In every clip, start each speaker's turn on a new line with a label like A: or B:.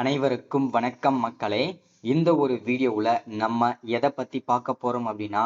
A: அனைவருக்கும் வணக்கம் மக்களே. இந்த ஒரு வீடியோவில் நம்ம எதை பற்றி பார்க்க போகிறோம் அப்படின்னா,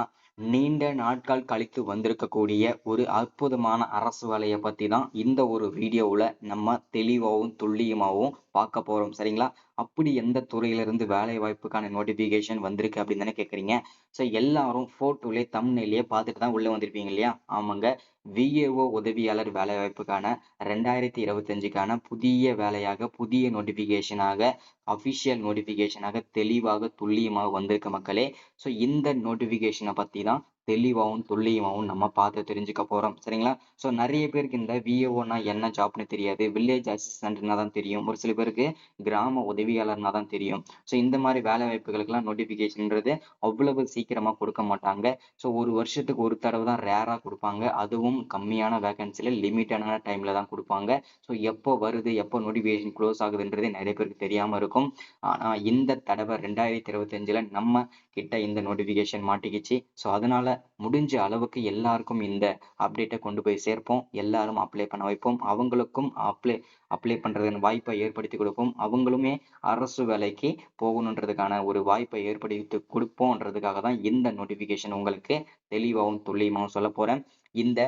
A: நீண்ட நாட்கள் கழித்து வந்திருக்கக்கூடிய ஒரு அற்புதமான அரசு வேலையை பற்றி தான் இந்த ஒரு வீடியோவில் நம்ம தெளிவாகவும் துல்லியமாகவும் பார்க்க போகிறோம். சரிங்களா? அப்படி எந்த துறையிலிருந்து வேலை வாய்ப்புக்கான நோட்டிஃபிகேஷன் வந்திருக்கு அப்படின்னு தானே கேட்குறீங்க. ஸோ எல்லாரும் ஃபோட்டோலே தம்ப்நெயிலே பார்த்துட்டு தான் உள்ளே வந்திருப்பீங்க இல்லையா? ஆமாங்க. விஏஓ உதவியாளர் வேலை வாய்ப்புக்கான 2025க்கான புதிய வேலையாக, புதிய நோட்டிஃபிகேஷனாக, அஃபிஷியல் நோட்டிஃபிகேஷனாக தெளிவாக துல்லியமாக வந்திருக்க மக்களே. ஸோ இந்த நோட்டிஃபிகேஷனை பற்றி தான் தெளிவாகவும் துல்லியமாகவும் நம்ம பார்த்து தெரிஞ்சுக்க போகிறோம். சரிங்களா? ஸோ நிறைய பேருக்கு இந்த விஏஓனா என்ன ஜாப்னு தெரியாது. வில்லேஜ் அசிஸ்டன்ட்னா தான் தெரியும். ஒரு சில பேருக்கு கிராம உதவியாளர்னா தான் தெரியும். ஸோ இந்த மாதிரி வேலை வாய்ப்புகளுக்கெல்லாம் நோட்டிஃபிகேஷன்ன்றது அவ்வளவு சீக்கிரமாக கொடுக்க மாட்டாங்க. ஸோ ஒரு வருஷத்துக்கு ஒரு தடவை தான் ரேராக கொடுப்பாங்க. அதுவும் கம்மியான வேகன்சியில் லிமிட்டடான டைமில் தான் கொடுப்பாங்க. ஸோ எப்போ வருது, எப்போ நோட்டிஃபிகேஷன் க்ளோஸ் ஆகுதுன்றது நிறைய பேருக்கு தெரியாமல் இருக்கும். ஆனால் இந்த தடவை 2025ல் நம்ம கிட்ட இந்த நோட்டிஃபிகேஷன் மாட்டிக்கிச்சு. ஸோ அதனால முடிஞ்ச அளவுக்கு எல்லாருக்கும் இந்த அப்டேட்டை கொண்டு போய் சேர்ப்போம். எல்லாரும் அப்ளை பண்ண வைப்போம். அவங்களுக்கும் அப்ளை பண்றதுக்கான வாய்ப்பை ஏற்படுத்தி கொடுப்போம். அவங்களுமே அரசு வேலைக்கு போகணுன்றதுக்கான ஒரு வாய்ப்பை ஏற்படுத்தி கொடுப்போம்ன்றதுக்காக தான் இந்த நோட்டிஃபிகேஷன் உங்களுக்கு தெளிவாகவும் துல்லியமாகவும் சொல்ல போறேன். இந்த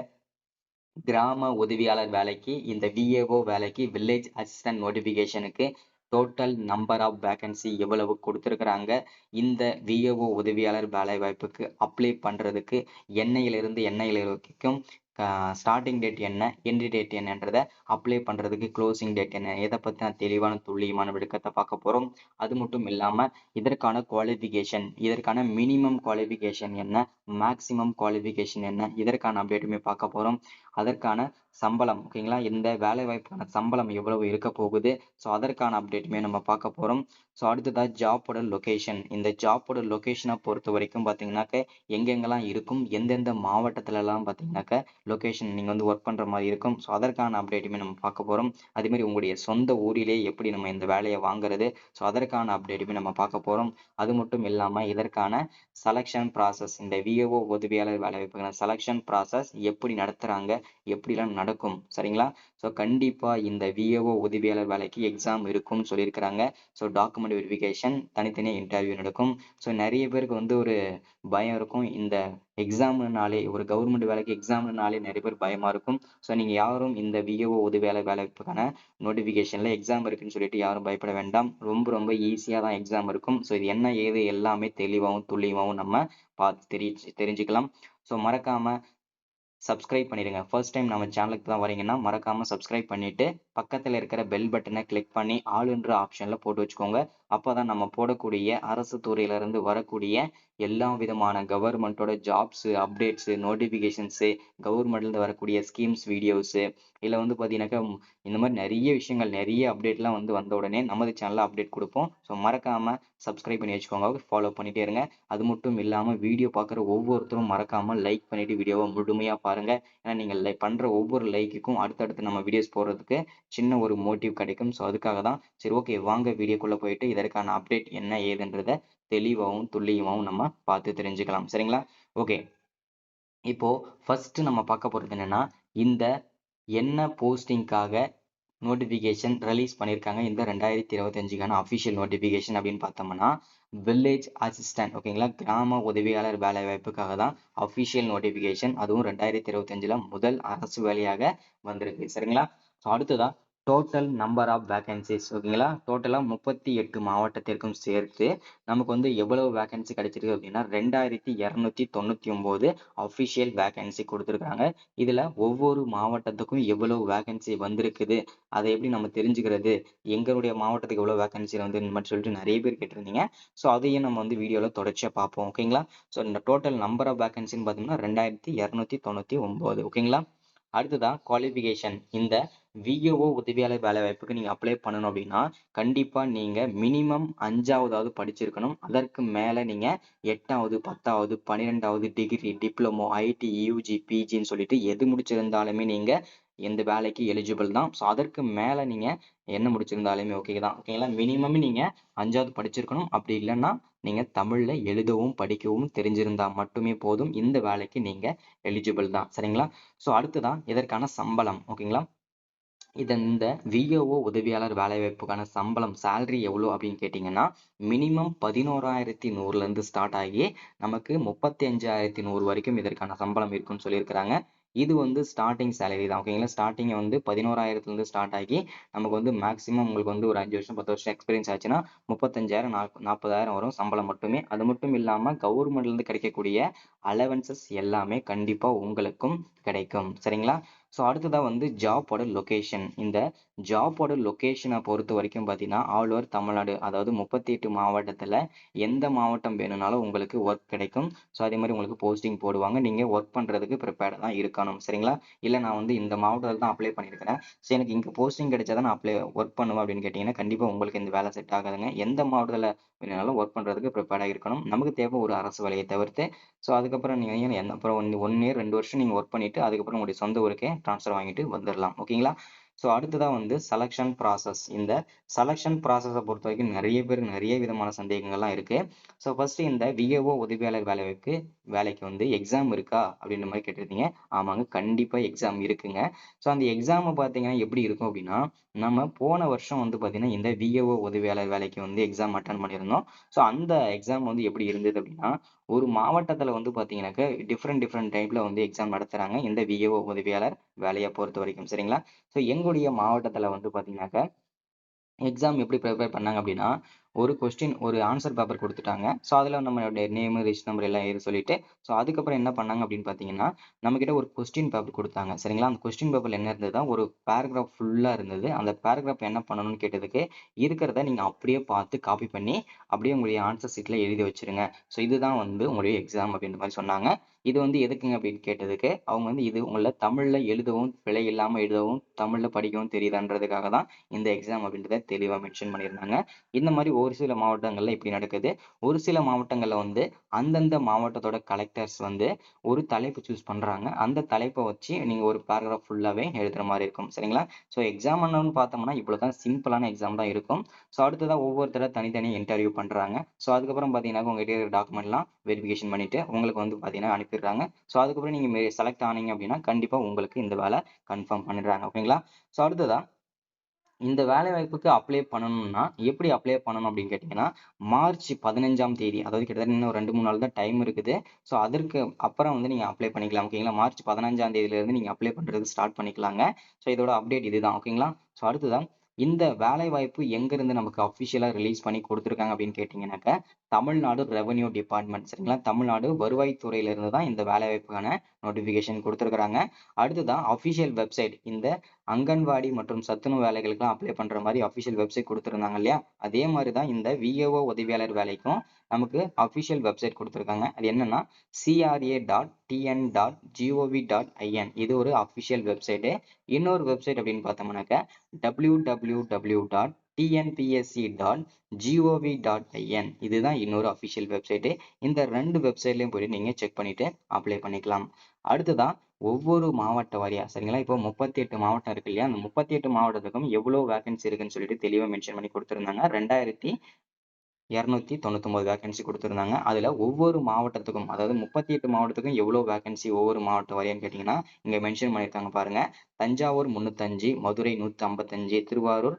A: கிராம உதவியாளர் வேலைக்கு, இந்த விஏஓ வேலைக்கு, வில்லேஜ் அசிஸ்டன்ட் நோட்டிஃபிகேஷனுக்கு டோட்டல் நம்பர் ஆஃப் வேகன்சி எவ்வளவு கொடுத்துருக்குறாங்க, இந்த விஏஓ உதவியாளர் வேலை வாய்ப்புக்கு அப்ளை பண்றதுக்கு என்னையிலிருந்து என்னையில் வரைக்கும் ஸ்டார்டிங் டேட் என்ன, எண்ட் டேட் என்னன்றதை அப்ளை பண்றதுக்கு க்ளோசிங் டேட் என்ன, இதை பற்றி நான் தெளிவான துல்லியமான விளக்கத்தை பார்க்க போறோம். அது மட்டும் இல்லாம இதற்கான குவாலிஃபிகேஷன், இதற்கான மினிமம் குவாலிஃபிகேஷன் என்ன, மேக்சிமம் குவாலிஃபிகேஷன் என்ன, இதற்கான அப்டேட்டுமே பார்க்க போறோம். அதற்கான சம்பளம், ஓகேங்களா, இந்த வேலை வாய்ப்புக்கான சம்பளம் எவ்வளவு இருக்க போகுது, ஸோ அதற்கான அப்டேட்டுமே நம்ம பார்க்க போறோம். ஸோ அடுத்ததாக ஜாப்போட லொகேஷன், இந்த ஜாப்போட லொகேஷனை பொறுத்த வரைக்கும் பார்த்தீங்கன்னாக்க எங்கெங்கெல்லாம் இருக்கும், எந்தெந்த மாவட்டத்திலலாம் பார்த்தீங்கன்னாக்க லொகேஷன் நீங்கள் வந்து ஒர்க் பண்ணுற மாதிரி இருக்கும். ஸோ அதற்கான அப்டேட்டுமே நம்ம பார்க்க போகிறோம். அதேமாதிரி உங்களுடைய சொந்த ஊரிலே எப்படி நம்ம இந்த வேலையை வாங்குறது, ஸோ அதற்கான அப்டேட்டுமே நம்ம பார்க்க போகிறோம். அது மட்டும் இல்லாமல் இதற்கான செலெக்ஷன் ப்ராசஸ், இந்த விஏஓ உதவியாளர் வேலை வாய்ப்புக்கான செலெக்ஷன் ப்ராசஸ் எப்படி நடத்துகிறாங்க, எப்படிலாம் நடக்கும், சரிங்களா? ஸோ கண்டிப்பாக இந்த விஏஓ உதவியாளர் வேலைக்கு எக்ஸாம் இருக்கும்னு சொல்லியிருக்கிறாங்க. ஸோ டாக்குமெண்ட் வெரிஃபிகேஷன், தனித்தனியாக இன்டர்வியூ நடக்கும். ஸோ நிறைய பேருக்கு வந்து ஒரு பயம் இருக்கும். இந்த எக்ஸாம்னாலே, ஒரு கவர்மெண்ட் வேலைக்கு எக்ஸாம்னாலே நிறைய பேர் பயமாக இருக்கும். ஸோ நீங்கள் யாரும் இந்த விஏஓ உதவியாளர் வேலைக்கான நோட்டிஃபிகேஷனில் எக்ஸாம் இருக்குன்னு சொல்லிட்டு யாரும் பயப்பட வேண்டாம். ரொம்ப ரொம்ப ஈஸியாக தான் எக்ஸாம் இருக்கும். ஸோ இது என்ன ஏது எல்லாமே தெளிவாகவும் துல்லியமாகவும் நம்ம பார்த்து தெரிஞ்சுக்கலாம். ஸோ மறக்காமல் சப்ஸ்கிரைப் பண்ணிடுங்க. ஃபர்ஸ்ட் டைம் நம்ம சேனலுக்கு தான் வரீங்கன்னா மறக்காம சப்ஸ்கிரைப் பண்ணிட்டு பக்கத்தில் இருக்கிற பெல் பட்டனை கிளிக் பண்ணி ஆளுன்ற ஆப்ஷன்ல போட்டு வச்சுக்கோங்க. அப்பதான் நம்ம போடக்கூடிய அரசு துறையிலிருந்து வரக்கூடிய எல்லா விதமான கவர்மெண்ட்டோட ஜாப்ஸ் அப்டேட்ஸ், நோட்டிஃபிகேஷன்ஸ், கவர்மெண்ட்லேருந்து வரக்கூடிய ஸ்கீம்ஸ் வீடியோஸ், இல்லை வந்து பார்த்தீங்கன்னாக்கா இந்த மாதிரி நிறைய விஷயங்கள், நிறைய அப்டேட்லாம் வந்து வந்த உடனே நமது சேனலில் அப்டேட் கொடுப்போம். ஸோ மறக்காம சப்ஸ்கிரைப் பண்ணி வச்சுக்கோங்க, ஃபாலோ பண்ணிட்டே இருங்க. அது மட்டும் இல்லாமல் வீடியோ பார்க்குற ஒவ்வொருத்தரும் மறக்காமல் லைக் பண்ணிட்டு வீடியோவை முழுமையாக பாருங்க. ஏன்னா நீங்கள் பண்ணுற ஒவ்வொரு லைக்குக்கும் அடுத்தடுத்து நம்ம வீடியோஸ் போடுறதுக்கு சின்ன ஒரு மோட்டிவ் கிடைக்கும். ஸோ அதுக்காக தான். சரி, ஓகே, வாங்க வீடியோக்குள்ளே போயிட்டு இதற்கான அப்டேட் என்ன ஏதுன்றதை தெளிவாகவும் துல்லியமாகவும் நம்ம பார்த்து தெரிஞ்சுக்கலாம். சரிங்களா? ஓகே, இப்போ ஃபர்ஸ்ட் நம்ம பார்க்க போகிறது என்னன்னா, இந்த என்ன போஸ்டிங்காக நோட்டிஃபிகேஷன் ரிலீஸ் பண்ணியிருக்காங்க இந்த 2025க்கான அஃபிஷியல் நோட்டிஃபிகேஷன் அப்படின்னு பார்த்தோம்னா, வில்லேஜ் அசிஸ்டன்ட், ஓகேங்களா, கிராம உதவியாளர் வேலை வாய்ப்புக்காக தான் அஃபிஷியல் நோட்டிஃபிகேஷன். அதுவும் 2025ல் முதல் அரசு வேலையாக வந்திருக்கு. சரிங்களா? ஸோ அடுத்ததா டோட்டல் நம்பர் ஆஃப் வேகன்சிஸ், ஓகேங்களா, டோட்டலாக 38 மாவட்டத்திற்கும் சேர்த்து நமக்கு வந்து எவ்வளவு வேகன்சி கிடைச்சிருக்கு அப்படின்னா 2299 அஃபிஷியல் வேகன்சி கொடுத்துருக்காங்க. இதில் ஒவ்வொரு மாவட்டத்துக்கும் எவ்வளவு வேகன்சி வந்திருக்குது, அதை எப்படி நம்ம தெரிஞ்சுக்கிறது, எங்களுடைய மாவட்டத்துக்கு எவ்வளோ வேகன்சி வந்து இந்த மாதிரி சொல்லிட்டு நிறைய பேர் கேட்டிருந்தீங்க. ஸோ அதையும் நம்ம வந்து வீடியோவில் தொடர்ச்சியாக பார்ப்போம். ஓகேங்களா? ஸோ இந்த டோட்டல் நம்பர் ஆஃப் வேகன்சின்னு பார்த்தோம்னா 2299. ஓகேங்களா? அடுத்ததா குவாலிஃபிகேஷன். இந்த விஏஓ உதவியாளர் வேலை வாய்ப்புக்கு நீங்க அப்ளை பண்ணணும் அப்படின்னா கண்டிப்பா நீங்க மினிமம் 5ஆவது படிச்சிருக்கணும். அதற்கு மேல நீங்க 8வது, 10வது, 12வது டிகிரி, டிப்ளமோ, ஐடி, யூஜி, பிஜின்னு சொல்லிட்டு எது முடிச்சிருந்தாலுமே நீங்க எந்த வேலைக்கு எலிஜிபிள் தான். ஸோ அதற்கு மேல நீங்க என்ன முடிச்சிருந்தாலுமே ஓகே தான். ஓகேங்களா? மினிமம் நீங்க 5வது படிச்சிருக்கணும். அப்படி இல்லைன்னா நீங்க தமிழ்ல எழுதவும் படிக்கவும் தெரிஞ்சிருந்தா மட்டுமே போதும். இந்த வேலைக்கு நீங்க எலிஜிபிள் தான். சரிங்களா? ஸோ அடுத்ததான் இதற்கான சம்பளம், ஓகேங்களா? இந்த விஏஓ உதவியாளர் வேலைவாய்ப்புக்கான சம்பளம் சேலரி எவ்வளோ அப்படின்னு கேட்டிங்கன்னா மினிமம் 11,100லேருந்து ஸ்டார்ட் ஆகி நமக்கு 35,100 வரைக்கும் இதற்கான சம்பளம் இருக்குன்னு சொல்லியிருக்கிறாங்க. இது வந்து ஸ்டார்டிங் சேலரி தான் ஓகேங்களா. ஸ்டார்டிங் வந்து 11,000லேருந்து ஸ்டார்ட் ஆகி நமக்கு வந்து மேக்ஸிமம் உங்களுக்கு வந்து ஒரு 5 வருஷம் 10 வருஷம் எக்ஸ்பீரியன்ஸ் ஆச்சுன்னா 35,000 40,000 வரும் சம்பளம் மட்டுமே. அது மட்டும் இல்லாமல் கவர்மெண்ட்லேருந்து கிடைக்கக்கூடிய அலவன்சஸ் எல்லாமே கண்டிப்பாக உங்களுக்கும் கிடைக்கும் சரிங்களா. ஸோ அடுத்ததா வந்து ஜாப்போட லொகேஷன். இந்த ஜாப்போட லொகேஷனை பொறுத்த வரைக்கும் பார்த்தீங்கன்னா ஆல் ஓவர் தமிழ்நாடு, அதாவது 38 மாவட்டத்தில் எந்த மாவட்டம் வேணும்னாலும் உங்களுக்கு ஒர்க் கிடைக்கும். ஸோ அதே மாதிரி உங்களுக்கு போஸ்டிங் போடுவாங்க. நீங்கள் ஒர்க் பண்ணுறதுக்கு ப்ரிப்பேர்டாக தான் இருக்கணும் சரிங்களா. இல்லை நான் வந்து இந்த மாவட்டத்தில் தான் அப்ளை பண்ணியிருக்கிறேன், ஸோ எனக்கு இங்கே போஸ்டிங் கிடைச்சா தான் நான் ஒர்க் பண்ணுவேன் அப்படின்னு கேட்டிங்கன்னா கண்டிப்பாக உங்களுக்கு இந்த வேலை செட் ஆகாதுங்க. எந்த மாவட்டத்தில் வேணும்னாலும் ஒர்க் பண்ணுறதுக்கு ப்ரிப்பேர்டாக இருக்கணும். நமக்கு தேவை ஒரு அரசு வேலையை தவிர்த்து. ஸோ அதுக்கப்புறம் நீங்கள் அப்புறம் 1 இயர் 2 வருஷம் நீங்கள் ஒர்க் பண்ணிட்டு அதுக்கப்புறம் உங்களுடைய சொந்த ஊருக்கே ட்ரான்ஸ்ஃபர் வாங்கிட்டு வந்துடலாம் ஓகேங்களா. ஸோ அடுத்ததா வந்து செலக்ஷன் ப்ராசஸ். இந்த செலக்ஷன் ப்ராசஸை பொறுத்த வரைக்கும் நிறைய பேர் நிறைய விதமான சந்தேகங்கள்லாம் இருக்கு. ஸோ ஃபர்ஸ்ட் இந்த விஏஓ உதவியாளர் வேலைக்கு வந்து எக்ஸாம் இருக்கா அப்படின்ற மாதிரி கேட்டிருந்தீங்க. ஆமாங்க, கண்டிப்பா எக்ஸாம் இருக்குங்க. ஸோ அந்த எக்ஸாம் பார்த்தீங்கன்னா எப்படி இருக்கும் அப்படின்னா நம்ம போன வருஷம் வந்து பார்த்தீங்கன்னா இந்த விஏஓ உதவியாளர் வேலைக்கு வந்து எக்ஸாம் அட்டன் பண்ணியிருந்தோம். ஸோ அந்த எக்ஸாம் வந்து எப்படி இருந்தது அப்படின்னா ஒரு மாவட்டத்துல வந்து பாத்தீங்கன்னாக்க டிஃப்ரெண்ட் டைப்ல வந்து எக்ஸாம் நடத்துறாங்க இந்த விஏஓ உதவியாளர் வேலையை பொறுத்த வரைக்கும் சரிங்களா. ஸோ எங்களுடைய மாவட்டத்துல வந்து பாத்தீங்கன்னாக்க எக்ஸாம் எப்படி ப்ரிப்பேர் பண்ணாங்க அப்படின்னா ஒரு கொஸ்டின் ஒரு ஆன்சர் பேப்பர் கொடுத்துட்டாங்க. ஸோ அதில் நம்மளுடைய நேம் ரிஜிஸ்டர் நம்பர் எல்லாம் எழுதி சொல்லிட்டு ஸோ அதுக்கப்புறம் என்ன பண்ணாங்க அப்படின்னு பார்த்தீங்கன்னா நம்மக்கிட்ட ஒரு கொஸ்டின் பேப்பர் கொடுத்தாங்க சரிங்களா. அந்த கொஸ்டின் பேப்பரில் என்ன இருந்ததுன்னா ஒரு பேராகிராஃப் ஃபுல்லாக இருந்தது. அந்த பேராகிராஃப் என்ன பண்ணணும்னு கேட்டதுக்கு இருக்கிறத நீங்கள் அப்படியே பார்த்து காப்பி பண்ணி அப்படியே உங்களுடைய ஆன்சர் சீட்டில் எழுதி வச்சிருங்க. ஸோ இதுதான் வந்து உங்களுடைய எக்ஸாம் அப்படின்ற மாதிரி சொன்னாங்க. இது வந்து எதுக்குங்க அப்படின்னு கேட்டதுக்கு அவங்க வந்து இது உங்களை தமிழில் எழுதவும் பிழை இல்லாமல் எழுதவும் தமிழில் படிக்கவும் தெரியுதான்றதுக்காக தான் இந்த எக்ஸாம் அப்படின்றத தெளிவா மென்ஷன் பண்ணியிருந்தாங்க. இந்த மாதிரி ஒரு சில மாவட்டங்கள்ல இப்படி நடக்குது. ஒரு சில மாவட்டங்கள்ல வந்து அந்தந்த மாவட்டத்தோட கலெக்டர்ஸ் வந்து ஒரு தலைப்பு சூஸ் பண்றாங்க. அந்த தலைப்பை வச்சு நீங்க ஒரு பேராகிராஃப் ஃபுல்லாவே எழுதுற மாதிரி இருக்கும் சரிங்களா. ஸோ எக்ஸாம் என்னன்னு பார்த்தோம்னா இவ்வளவுதான் சிம்பிளான எக்ஸாம் தான் இருக்கும். ஸோ அடுத்ததான் ஒவ்வொருத்தர தனித்தனியாக இன்டர்வியூ பண்றாங்க. ஸோ அதுக்கப்புறம் பார்த்தீங்கன்னா உங்ககிட்ட இருக்கிற டாக்குமெண்ட்லாம் வெரிஃபிகேஷன் பண்ணிட்டு உங்களுக்கு வந்து பார்த்தீங்கன்னா அனுப்பிடுறாங்க. ஸோ அதுக்கப்புறம் நீங்க செலக்ட் ஆனீங்க அப்படின்னா கண்டிப்பா உங்களுக்கு இந்த வேலை கன்ஃபார்ம் பண்ணிடுறாங்க ஓகேங்களா. ஸோ அடுத்ததா இந்த வேலை வாய்ப்புக்கு அப்ளை பண்ணணும்னா எப்படி அப்ளை பண்ணணும் அப்படின்னு கேட்டீங்கன்னா மார்ச் 15ஆம் தேதி, அதாவது கிட்டத்தட்ட இன்னும் 2-3 நாள் தான் டைம் இருக்குது. ஸோ அதற்கு அப்புறம் வந்து நீங்க அப்ளை பண்ணிக்கலாம் ஓகேங்களா. மார்ச் 15ஆம் தேதியில இருந்து நீங்க அப்ளை பண்றது ஸ்டார்ட் பண்ணிக்கலாங்க. ஸோ இதோட அப்டேட் இதுதான் ஓகேங்களா. ஸோ அடுத்ததான் இந்த வேலை வாய்ப்பு எங்க இருந்து நமக்கு அஃபிஷியலா ரிலீஸ் பண்ணி கொடுத்துருக்காங்க அப்படின்னு கேட்டீங்கன்னாக்க தமிழ்நாடு ரெவென்யூ டிபார்ட்மெண்ட் சரிங்களா. தமிழ்நாடு வருவாய்த்துறையில இருந்து தான் இந்த வேலை வாய்ப்புக்கான நோட்டிபிகேஷன் கொடுத்துருக்காங்க. அடுத்ததான் அஃபிஷியல் வெப்சைட். இந்த அங்கன்வாடி மற்றும் சத்துணவு வேலைகளுக்கெல்லாம் அப்ளை பண்ற மாதிரி அஃபிஷியல் வெப்சைட் கொடுத்துருந்தாங்க இல்லையா, அதே மாதிரி தான் இந்த விஏஓ உதவியாளர் வேலைக்கும் நமக்கு அஃபிஷியல் வெப்சைட் கொடுத்துருக்காங்க. அது என்னன்னா cra.tn.gov.in. இது ஒரு அஃபிஷியல் வெப்சைட்டு. இன்னொரு வெப்சைட் அப்படின்னு பார்த்தோம்னாக்க www.tnpsc.gov.in. இதுதான் இன்னொரு அஃபிஷியல் வெப்சைட்டு. இந்த 2 வெப்சைட்லயும் போயிட்டு நீங்க செக் பண்ணிட்டு அப்ளை பண்ணிக்கலாம். அடுத்ததான் ஒவ்வொரு மாவட்ட வாரியா சரிங்களா. இப்போ 38 மாவட்டம் இருக்கு இல்லையா, அந்த 38 மாவட்டத்துக்கும் எவ்வளவு வேகன்சி இருக்குன்னு சொல்லிட்டு தெளிவா மென்ஷன் பண்ணி கொடுத்திருந்தாங்க. 2,299 வேகன்சி கொடுத்திருந்தாங்க. அதுல ஒவ்வொரு மாவட்டத்துக்கும், அதாவது 38 மாவட்டத்துக்கும் எவ்வளவு வேகன்சி ஒவ்வொரு மாவட்ட வாரியான்னு கேட்டீங்கன்னா இங்க மென்ஷன் பண்ணியிருக்காங்க பாருங்க. தஞ்சாவூர் 305, மதுரை 155, திருவள்ளூர்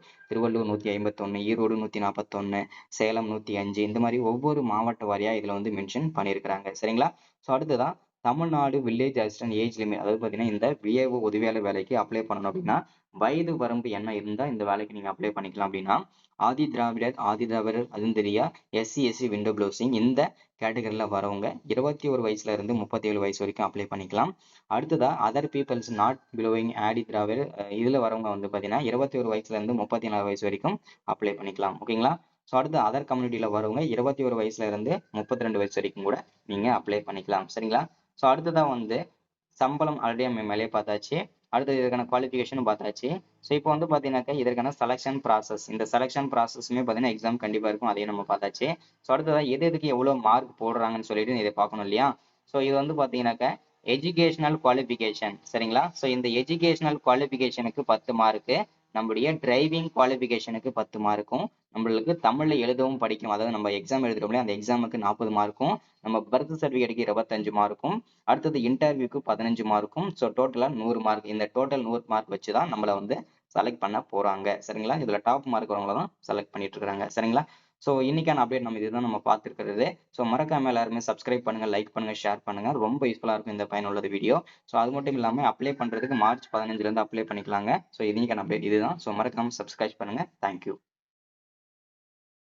A: 151, ஈரோடு 141, சேலம் 105, இந்த மாதிரி ஒவ்வொரு மாவட்ட வாரியா இதுல வந்து மென்ஷன் பண்ணியிருக்கிறாங்க சரிங்களா. ஸோ அடுத்ததான் Tamil Nadu village assistant age limit, அதாவது பார்த்தீங்கன்னா இந்த விஏஓ உதவியாளர் வேலைக்கு அப்ளை பண்ணணும் அப்படின்னா வயது வரம்பு என்ன இருந்தா இந்த வேலைக்கு நீங்க அப்ளை பண்ணிக்கலாம் அப்படின்னா Adi Dravidar அருந்ததியா, SC SC window closing இந்த கேட்டகரியில வரவங்க 21 வயசுல இருந்து 37 வயசு வரைக்கும் அப்ளை பண்ணிக்கலாம். அடுத்ததா அதர் பீப்பிள்ஸ் நாட் பிலோவிங் ஆடி திராவிடர் இதுல வரவங்க வந்து பாத்தீங்கன்னா 21 வயசுல இருந்து 34 வயசு வரைக்கும் அப்ளை பண்ணிக்கலாம் ஓகேங்களா. ஸோ அடுத்து அதர் கம்யூனிட்டியில வரவங்க 21 வயசுல இருந்து 32 வயசு வரைக்கும் கூட நீங்க அப்ளை பண்ணிக்கலாம் சரிங்களா. ஸோ அடுத்ததான் வந்து சம்பளம் ஆல்ரெடி நம்ம மேலே பார்த்தாச்சு. அடுத்தது இதற்கான குவாலிஃபிகேஷனும் பார்த்தாச்சு. ஸோ இப்போ வந்து பார்த்தீங்கன்னாக்கா இதற்கான செலக்ஷன் ப்ராசஸ். இந்த செலக்ஷன் ப்ராசஸுமே பார்த்தீங்கன்னா எக்ஸாம் கண்டிப்பாக இருக்கும். அதையும் நம்ம பார்த்தாச்சு. ஸோ அடுத்ததாக எதுக்கு எவ்வளோ மார்க் போடுறாங்கன்னு சொல்லிட்டு இதை பார்க்கணும் இல்லையா. ஸோ இது வந்து பார்த்தீங்கன்னாக்கா எஜுகேஷனல் குவாலிஃபிகேஷன் சரிங்களா. ஸோ இந்த எஜுகேஷனல் குவாலிஃபிகேஷனுக்கு 10 மார்க்கு, நம்முடைய டிரைவிங் குவாலிஃபிகேஷனுக்கு 10 மார்க்கும், நம்மளுக்கு தமிழ்ல எழுதவும் படிக்கும், அதாவது நம்ம எக்ஸாம் எழுதுறோம் இல்லையா அந்த எக்ஸாமுக்கு 40 மார்க்கும், நம்ம பர்த் சர்டிஃபிகேட்டுக்கு 25 மார்க்கும், அடுத்தது இன்டர்வியூக்கு 15 மார்க்கும். ஸோ டோட்டலா 100 மார்க். இந்த டோட்டல் 100 மார்க் வச்சு தான் நம்மள வந்து செலக்ட் பண்ண போறாங்க. சரிங்களா? இதுல டாப் மார்க் வரவங்கள தான் செலக்ட் பண்ணிட்டு இருக்காங்க. சரிங்களா? ஸோ இன்னைக்கான அப்டேட் இதுதான் நம்ம பார்த்திருக்கிறது. ஸோ மறக்காம எல்லாருமே சப்ஸ்கிரைப் பண்ணுங்க, லைக் பண்ணுங்க, ஷேர் பண்ணுங்க. ரொம்ப யூஸ்ஃபுல்லா இருக்கும் இந்த பயனுள்ள வீடியோ. ஸோ அது மட்டும் இல்லாம அப்ளை பண்றதுக்கு மார்ச் 15ல இருந்து அப்ளை பண்ணிக்கலாங்க. ஸோ இன்னைக்கான அப்டேட் இதுதான். ஸோ மறக்காம சப்ஸ்கிரைப் பண்ணுங்க. Thank you.